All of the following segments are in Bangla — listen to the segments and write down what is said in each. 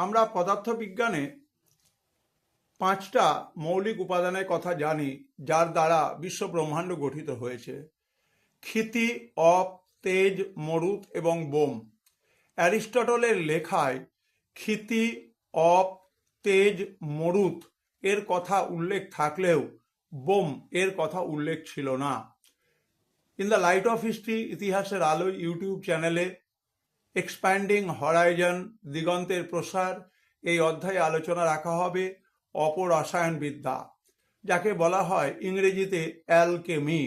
আমরা পদার্থবিজ্ঞানে 5টা মৌলিক উপাদানের কথা জানি যার দ্বারা বিশ্ব ব্রহ্মাণ্ড গঠিত হয়েছে। ক্ষিতি, অপ, তেজ, মরুত এবং বোম। অ্যারিস্টটলের লেখায় ক্ষিতি, অপ, তেজ, মরুত এর কথা উল্লেখ থাকলেও বোম এর কথা উল্লেখ ছিল না। In the light off history, ইতিহাসের আলো ইউটিউব চ্যানেলে এক্সপ্যান্ডিং হরাইজন, দিগন্তের প্রসার, এই অধ্যায়ে আলোচনা রাখা হবে অপরসায়নবিদ্যা, যাকে বলা হয় ইংরেজিতে অ্যালকেমি।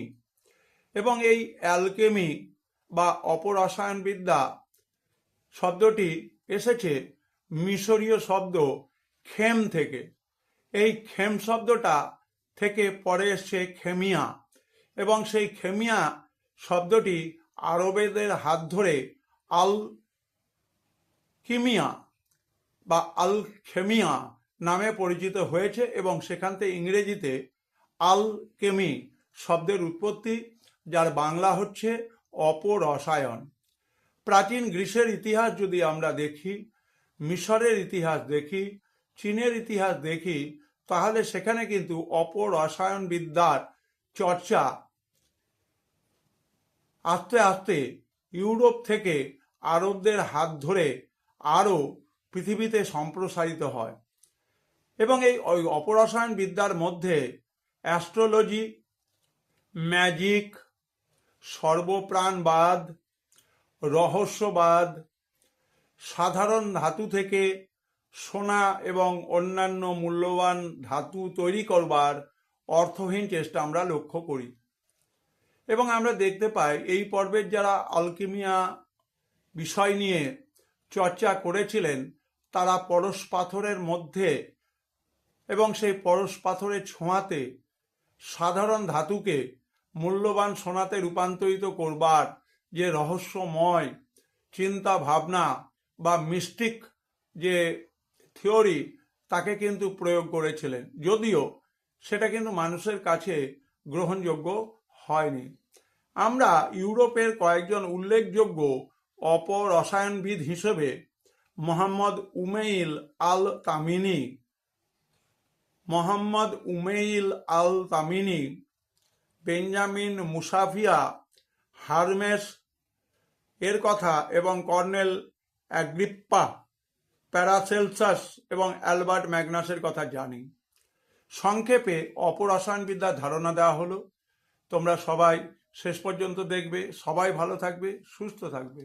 এবং এই অ্যালকেমি বা অপরসায়নবিদ্যা শব্দটি এসেছে মিশরীয় শব্দ খেম থেকে। এই খেম শব্দটা থেকে পরে এসছে খেমিয়া, এবং সেই খেমিয়া শব্দটি আরবেদের হাত ধরে আলকিমিয়া বা আলখেমিয়া নামে পরিচিত হয়েছে, এবং সেখান থেকে ইংরেজিতে আলকেমি শব্দের উৎপত্তি, যার বাংলা হচ্ছে অপরসায়ন। প্রাচীন গ্রিসের ইতিহাস যদি আমরা দেখি, মিশরের ইতিহাস দেখি, চীনের ইতিহাস দেখি, তাহলে সেখানে কিন্তু অপরসায়নবিদ্যার চর্চা আস্তে আস্তে ইউরোপ থেকে আরবদের হাত ধরে আরও পৃথিবীতে সম্প্রসারিত হয়। এবং এই অপরসায়নবিদ্যার মধ্যে অ্যাস্ট্রোলজি, ম্যাজিক, সর্বপ্রাণবাদ, রহস্যবাদ, সাধারণ ধাতু থেকে সোনা এবং অন্যান্য মূল্যবান ধাতু তৈরি করবার অর্থহীন চেষ্টা আমরা লক্ষ্য করি। এবং আমরা দেখতে পাই এই পর্বের যারা আলকিমিয়া বিষয় নিয়ে চর্চা করেছিলেন, তারা পরশ পাথরের মধ্যে এবং সেই পরশ পাথরের ছোঁয়াতে সাধারণ ধাতুকে মূল্যবান সোনাতে রূপান্তরিত করবার যে রহস্যময় চিন্তা ভাবনা বা মিস্টিক যে থিওরি, তাকে কিন্তু প্রয়োগ করেছিলেন, যদিও সেটা কিন্তু মানুষের কাছে গ্রহণযোগ্য হয়নি। আমরা ইউরোপের কয়েকজন উল্লেখযোগ্য অপরসায়নবিদ হিসেবে মোহাম্মদ উমেইল আল তামিনি, বেঞ্জামিন মুসাফিয়া, হারমেস এর কথা এবং কর্নেল অ্যাগ্রিপ্পা, প্যারাসেলসাস এবং অ্যালবার্ট ম্যাগনাসের কথা জানি। সংক্ষেপে অপরসায়নবিদ্যার ধারণা দেওয়া হলো। তোমরা সবাই শেষ পর্যন্ত দেখবে। সবাই ভালো থাকবে, সুস্থ থাকবে।